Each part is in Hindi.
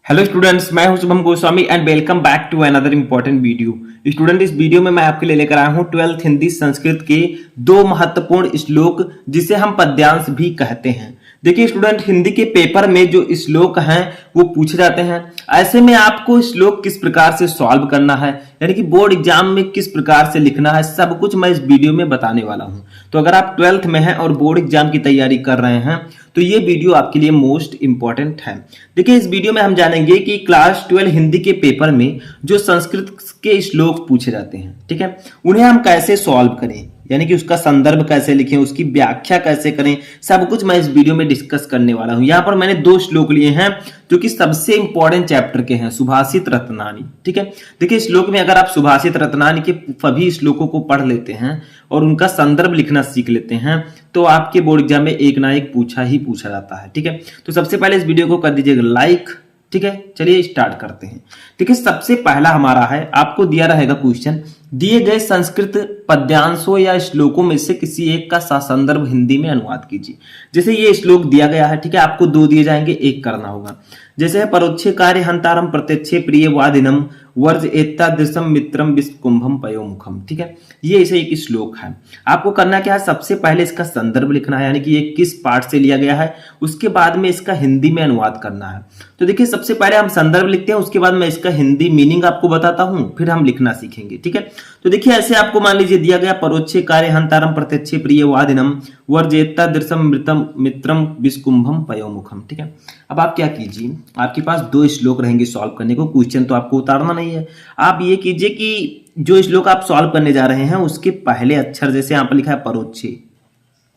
हेलो स्टूडेंट्स, मैं हूं Shubham Goswami and welcome back to another important video. Student, इस वीडियो में मैं आपके लिए लेकर आया हूं 12th हिंदी संस्कृत के दो महत्वपूर्ण श्लोक जिसे हम पद्यांश भी कहते हैं। देखिए स्टूडेंट, हिंदी के पेपर में जो श्लोक हैं वो पूछे जाते हैं। ऐसे में आपको श्लोक किस प्रकार से सॉल्व करना है, यानी कि बोर्ड एग्जाम में किस प्रकार से लिखना है, सब कुछ मैं इस वीडियो में बताने वाला हूं। तो अगर आप 12th में हैं और बोर्ड एग्जाम की तैयारी कर रहे हैं तो ये वीडियो आपके लिए मोस्ट इंपॉर्टेंट है। देखिए इस वीडियो में हम जानेंगे कि क्लास 12 हिंदी के पेपर में जो संस्कृत के श्लोक पूछे जाते हैं, ठीक है, उन्हें हम कैसे सॉल्व करें, यानी कि उसका संदर्भ कैसे लिखें, उसकी व्याख्या कैसे करें, सब कुछ मैं इस वीडियो में डिस्कस करने वाला हूं। यहां पर मैंने दो श्लोक लिए हैं जो कि सबसे इंपॉर्टेंट चैप्टर के हैं, सुभाषित रत्नानी। ठीक है, देखिए श्लोक में अगर आप सुभाषित रत्नानी के सभी श्लोकों को पढ़ लेते हैं और उनका संदर्भ लिखना सीख लेते हैं तो आपके बोर्ड एग्जाम में एक ना एक पूछा जाता है। ठीक है, तो सबसे पहले इस वीडियो को कर दीजिएगा लाइक। ठीक है, चलिए स्टार्ट करते हैं। ठीक है, सबसे पहला हमारा है, आपको दिया रहेगा क्वेश्चन, दिए गए संस्कृत पद्यांशों या श्लोकों में से किसी एक का ससंदर्भ हिंदी में अनुवाद कीजिए। जैसे ये श्लोक दिया गया है, ठीक है, आपको दो दिए जाएंगे, एक करना होगा। जैसे है परोक्षे कार्य हंतारम प्रत्यक्षे प्रिय वादिनम वर्ज एतादृशम मित्रम विस्कुंभम पयोमुखम। ठीक है, ये ऐसे एक श्लोक है। आपको करना क्या है, सबसे पहले इसका संदर्भ लिखना है, यानी कि ये किस पाठ से लिया गया है, उसके बाद में इसका हिंदी में अनुवाद करना है। तो देखिए सबसे पहले हम संदर्भ लिखते हैं, उसके बाद मैं इसका हिंदी मीनिंग आपको बताता हूं, फिर हम लिखना सीखेंगे। ठीक है, तो देखिए ऐसे आपको मान लीजिए दिया गया, परोक्षे कार्य हंतारम प्रत्यक्षे प्रिय वादिनम वर्जेता दृशम मृतम मित्रम विस्कुंभम पयोमुखम। ठीक है, अब आप क्या कीजिए, आपके पास दो श्लोक रहेंगे सॉल्व करने को, क्वेश्चन तो आपको उतारना नहीं है। आप ये कीजिए कि जो श्लोक आप सॉल्व करने जा रहे हैं उसके पहले अक्षर, जैसे यहाँ पर लिखा है परोक्षे,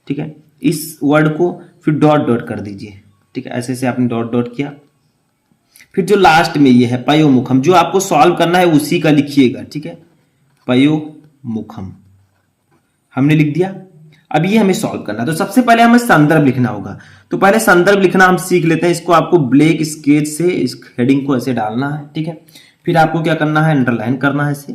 ठीक है, इस वर्ड को फिर डॉट डॉट कर दीजिए। ठीक है, ऐसे से आपने डॉट डॉट किया, फिर जो लास्ट में ये है पयोमुखम, जो आपको सॉल्व करना है उसी का लिखिएगा। ठीक है, पयोमुखम हमने लिख दिया। अब ये हमें सॉल्व करना है, तो सबसे पहले हमें संदर्भ लिखना होगा। तो पहले संदर्भ लिखना हम सीख लेते हैं। इसको आपको ब्लैक स्केच से इस हेडिंग को ऐसे डालना है। ठीक है, फिर आपको क्या करना है, अंडरलाइन करना है इसे।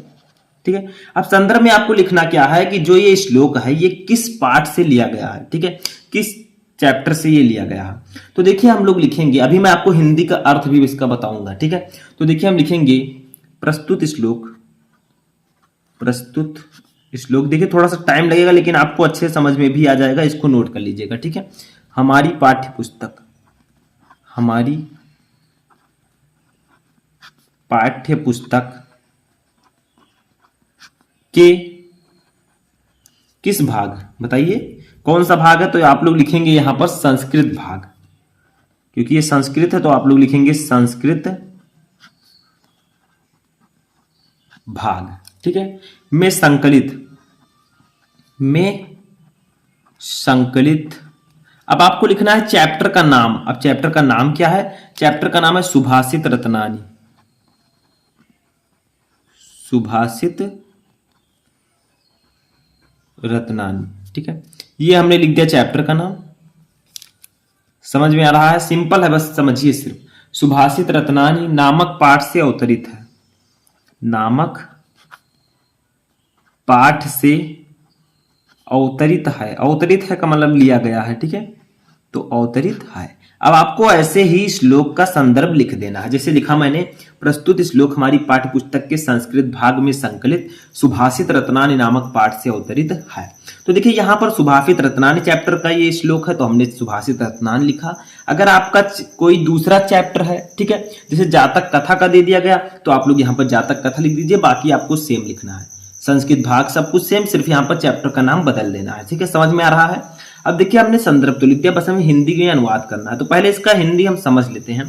ठीक है, अब संदर्भ में आपको लिखना क्या है कि जो ये श्लोक है ये किस पाठ से लिया गया है, ठीक है, किस चैप्टर से ये लिया गया है। तो देखिए हम लोग लिखेंगे, अभी मैं आपको हिंदी का अर्थ भी इसका बताऊंगा। ठीक है, तो देखिए हम लिखेंगे प्रस्तुत श्लोक, प्रस्तुत श्लोक। देखिए थोड़ा सा टाइम लगेगा लेकिन आपको अच्छे समझ में भी आ जाएगा, इसको नोट कर लीजिएगा। ठीक है, हमारी पाठ्य पुस्तक, हमारी पाठ्य पुस्तक के किस भाग, बताइए कौन सा भाग है। तो आप लोग लिखेंगे यहां पर संस्कृत भाग, क्योंकि ये संस्कृत है तो आप लोग लिखेंगे संस्कृत भाग। ठीक है, में संकलित, में संकलित। अब आपको लिखना है चैप्टर का नाम। अब चैप्टर का नाम क्या है, चैप्टर का नाम है सुभाषित रत्नानी, सुभाषित रत्नानी। ठीक है, ये हमने लिख दिया चैप्टर का नाम। समझ में आ रहा है, सिंपल है, बस समझिए सिर्फ। सुभाषित रत्नानी नामक पाठ से अवतरित है, नामक पाठ से अवतरित है। अवतरित है का मतलब लिया गया है। ठीक है, तो अवतरित है। अब आपको ऐसे ही श्लोक का संदर्भ लिख देना है, जैसे लिखा मैंने, प्रस्तुत श्लोक हमारी पाठ्य पुस्तक के संस्कृत भाग में संकलित सुभाषित रत्नानी नामक पाठ से अवतरित है। तो देखिए यहाँ पर सुभाषित रत्नानी चैप्टर का ये श्लोक है तो हमने सुभाषित रत्नानी लिखा। अगर आपका कोई दूसरा चैप्टर है, ठीक है, जैसे जातक कथा का दे दिया गया तो आप लोग यहाँ पर जातक कथा लिख दीजिए, बाकी आपको सेम लिखना है, संस्कृत भाग सब कुछ सेम, सिर्फ यहाँ पर चैप्टर का नाम बदल देना है। ठीक है, समझ में आ रहा है। अब देखिए हमने संदर्भ तो लिख दिया, बस हमें हिंदी में अनुवाद करना है। तो पहले इसका हिंदी हम समझ लेते हैं।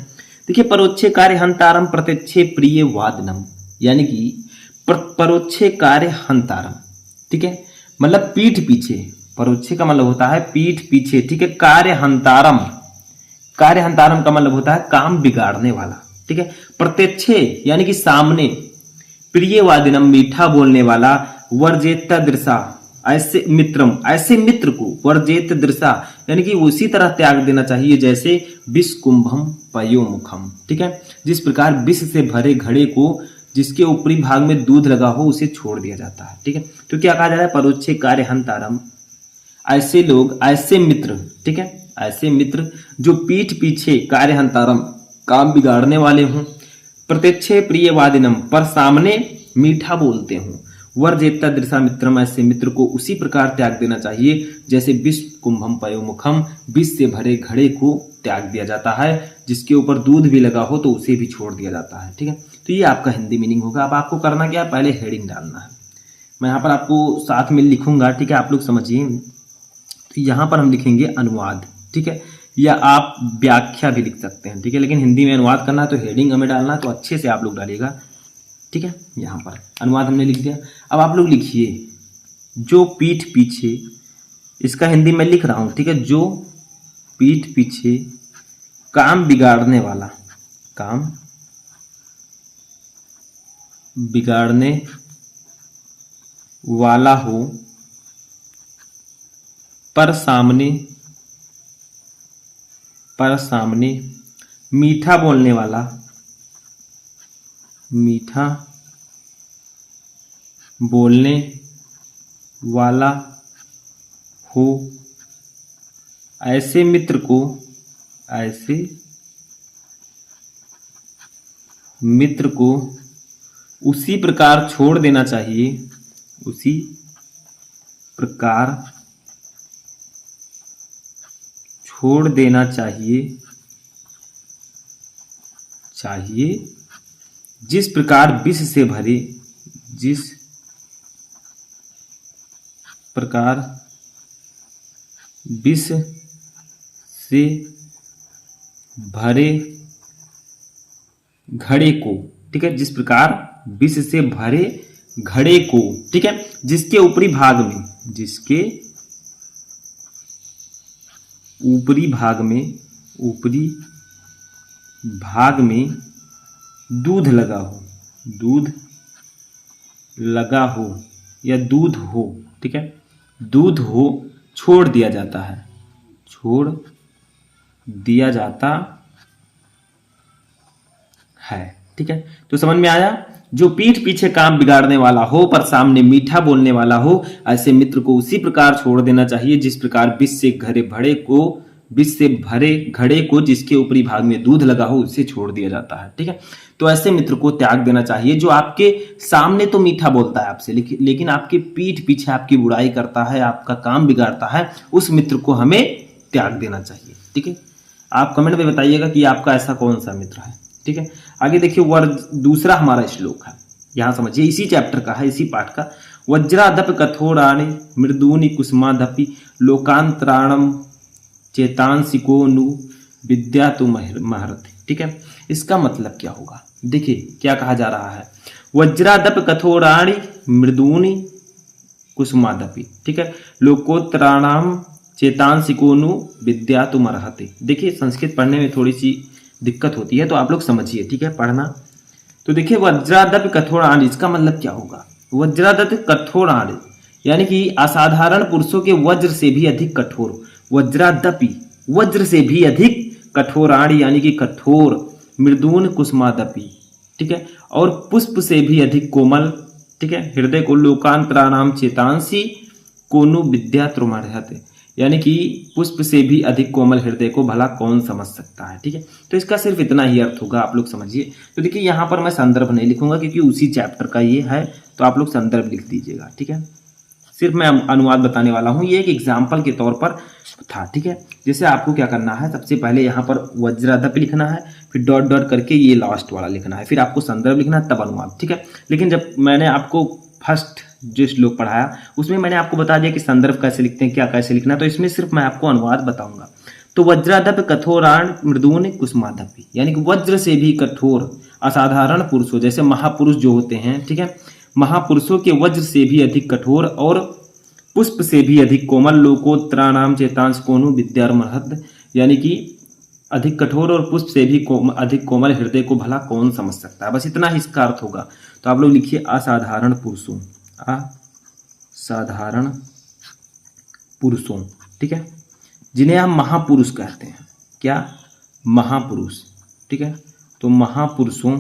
देखिए परोक्षे कार्य हंतारम प्रत्यक्षे प्रिय वादनम, यानी कि परोक्षे कार्य हंतारम, ठीक है, मतलब पीठ पीछे। परोक्षे का मतलब होता है पीठ पीछे। ठीक है, कार्य हंतारम, कार्य हंतारम का मतलब होता है काम बिगाड़ने वाला। ठीक है, प्रत्यक्षे यानी कि सामने, प्रिय वादिनम मीठा बोलने वाला, वर्जेता दृशा ऐसे मित्रम, ऐसे मित्र को, वर्जेत दृशा यानी कि उसी तरह त्याग देना चाहिए जैसे विष कुंभम पयोमुखम। ठीक है, जिस प्रकार विष से भरे घड़े को जिसके ऊपरी भाग में दूध लगा हो उसे छोड़ दिया जाता है। ठीक है, तो क्या कहा जा रहा है, परोक्षे कार्य हंतारम, ऐसे लोग, ऐसे मित्र, ठीक है, ऐसे मित्र जो पीठ पीछे, कार्य हंतारम काम बिगाड़ने वाले हों। प्रत्यक्षे प्रियवादिनम, पर सामने मीठा बोलते हों। वर्जेत्ता दृशा मित्रम, ऐसे मित्र को उसी प्रकार त्याग देना चाहिए जैसे विष कुंभम पयोमुखम, विष से भरे घड़े को त्याग दिया जाता है। जिसके ऊपर दूध भी लगा हो तो उसे भी छोड़ दिया जाता है। ठीक है, तो ये आपका हिंदी मीनिंग होगा। अब आपको करना क्या है, पहले हेडिंग डालना है। मैं यहाँ पर आपको साथ में लिखूंगा, ठीक है, आप लोग समझिए। तो यहाँ पर हम लिखेंगे अनुवाद, ठीक है, या आप व्याख्या भी लिख सकते हैं, ठीक है, लेकिन हिंदी में अनुवाद करना है तो हेडिंग हमें डालना है, तो अच्छे से आप लोग डालिएगा। ठीक है, यहाँ पर अनुवाद हमने लिख दिया। अब आप लोग लिखिए जो पीठ पीछे, इसका हिंदी में लिख रहा हूं, ठीक है, जो पीठ पीछे काम बिगाड़ने वाला, काम बिगाड़ने वाला हो, पर सामने मीठा बोलने वाला, मीठा बोलने वाला हो, ऐसे मित्र को उसी प्रकार छोड़ देना चाहिए, उसी प्रकार छोड़ देना चाहिए जिस प्रकार विष से भरे, जिस प्रकार विष से भरे घड़े को, ठीक है, जिस प्रकार विष से भरे घड़े को, ठीक है, जिसके ऊपरी भाग में, जिसके ऊपरी भाग में दूध लगा हो या दूध हो, ठीक है, दूध हो, छोड़ दिया जाता है, ठीक है। तो समझ में आया, जो पीठ पीछे काम बिगाड़ने वाला हो पर सामने मीठा बोलने वाला हो, ऐसे मित्र को उसी प्रकार छोड़ देना चाहिए जिस प्रकार विष से भरे घड़े को जिसके ऊपरी भाग में दूध लगा हो उसे छोड़ दिया जाता है। ठीक है, तो ऐसे मित्र को त्याग देना चाहिए जो आपके सामने तो मीठा बोलता है आपसे, लेकिन आपके पीठ पीछे आपकी बुराई करता है, आपका काम बिगाड़ता है, उस मित्र को हमें त्याग देना चाहिए। ठीक है, आप कमेंट में बताइएगा कि आपका ऐसा कौन सा मित्र है। ठीक है, आगे देखिए दूसरा हमारा श्लोक है, यहां समझिए, इसी चैप्टर का है, इसी पाठ का। वज्रादप कठोराणि मृदूनि कुसुमादपि लोकांतराणम चेतांसिको नु विद्या तु महरति। ठीक है, इसका मतलब क्या होगा, देखिए क्या कहा जा रहा है, वज्रादप कठोराणि मृदूनि कुसुमादपि, ठीक है, लोकोत्तराणाम चेतांसिको नु विद्या तु महरति। देखिए संस्कृत पढ़ने में थोड़ी सी दिक्कत होती है, तो आप लोग समझिए, ठीक है, पढ़ना। तो देखिए वज्रादप कठोराणि, इसका मतलब क्या होगा, वज्रादप कठोराणि यानी कि असाधारण पुरुषों के वज्र से भी अधिक कठोर, वज्रादपि वज्र से भी अधिक कठोराणि यानी कि कठोर, मृदून कुसुमादपि, ठीक है, और पुष्प से भी अधिक कोमल, ठीक है, हृदय को लोकांतराणाम चेतांसी कोनु विद्या त्रुमर्हते, यानी कि पुष्प से भी अधिक कोमल हृदय को भला कौन समझ सकता है। ठीक है, तो इसका सिर्फ इतना ही अर्थ होगा, आप लोग समझिए। तो देखिए यहाँ पर मैं संदर्भ नहीं लिखूंगा क्योंकि उसी चैप्टर का ये है, तो आप लोग संदर्भ लिख दीजिएगा। ठीक है, सिर्फ मैं अनुवाद बताने वाला हूँ, ये एक एग्जाम्पल के तौर पर था। ठीक है, जैसे आपको क्या करना है, सबसे पहले यहाँ पर वज्रादप लिखना है, फिर डॉट डॉट करके ये लास्ट वाला लिखना है, फिर आपको संदर्भ लिखना है, तब अनुवाद। ठीक है, लेकिन जब मैंने आपको फर्स्ट जो श्लोक पढ़ाया उसमें मैंने आपको बता दिया कि संदर्भ कैसे लिखते हैं, क्या कैसे लिखना है, तो इसमें सिर्फ मैं आपको अनुवाद बताऊंगा। तो वज्रादप कठोराण मृदून कुसुमादपि, यानी कि वज्र से भी कठोर असाधारण पुरुषों, जैसे महापुरुष जो होते हैं, ठीक है, महापुरुषों के वज्र से भी अधिक कठोर और पुष्प से भी अधिक कोमल, लोकोत्तराणाम चेतांश कोनु विद्यार्महत, यानी कि अधिक कठोर और पुष्प से भी अधिक कोमल हृदय को भला कौन समझ सकता है। बस इतना ही इसका अर्थ होगा। तो आप लोग लिखिए असाधारण पुरुषों, असाधारण पुरुषों, ठीक है, जिन्हें हम महापुरुष कहते हैं। क्या, महापुरुष। ठीक है, तो महापुरुषों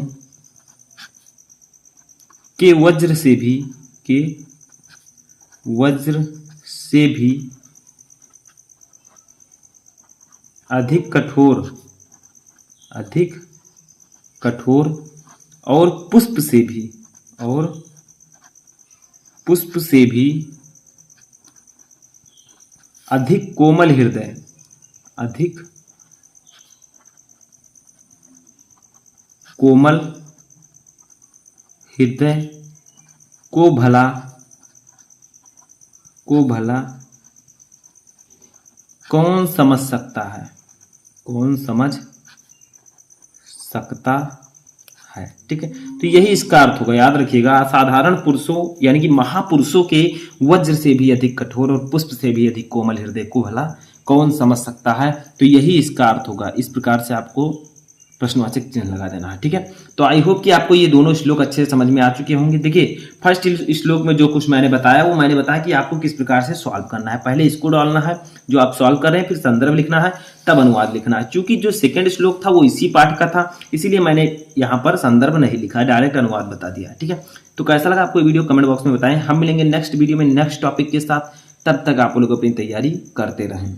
के वज्र से भी अधिक कठोर कठोर और पुष्प से भी, और पुष्प से भी अधिक कोमल हृदय, अधिक कोमल हृदय को भला कौन समझ सकता है, कौन समझ सकता है। ठीक है, तो यही इसका अर्थ होगा, याद रखिएगा। साधारण पुरुषों यानी कि महापुरुषों के वज्र से भी अधिक कठोर और पुष्प से भी अधिक कोमल हृदय को भला कौन समझ सकता है, तो यही इसका अर्थ होगा। इस प्रकार से आपको प्रश्नवाचक चिन्ह लगा देना है। ठीक है, तो आई होप कि आपको ये दोनों श्लोक अच्छे से समझ में आ चुके होंगे। देखिए, फर्स्ट श्लोक में जो कुछ मैंने बताया वो मैंने बताया कि आपको किस प्रकार से सॉल्व करना है। पहले इसको डालना है जो आप सॉल्व कर रहे हैं, फिर संदर्भ लिखना है, तब अनुवाद लिखना है। चूंकि जो सेकंड श्लोक था वो इसी पाठ का था, इसीलिए मैंने यहाँ पर संदर्भ नहीं लिखा, डायरेक्ट अनुवाद बता दिया। ठीक है, तो कैसा लगा आपको वीडियो कमेंट बॉक्स में बताएं। हम मिलेंगे नेक्स्ट वीडियो में नेक्स्ट टॉपिक के साथ, तब तक आप लोग अपनी तैयारी करते रहें।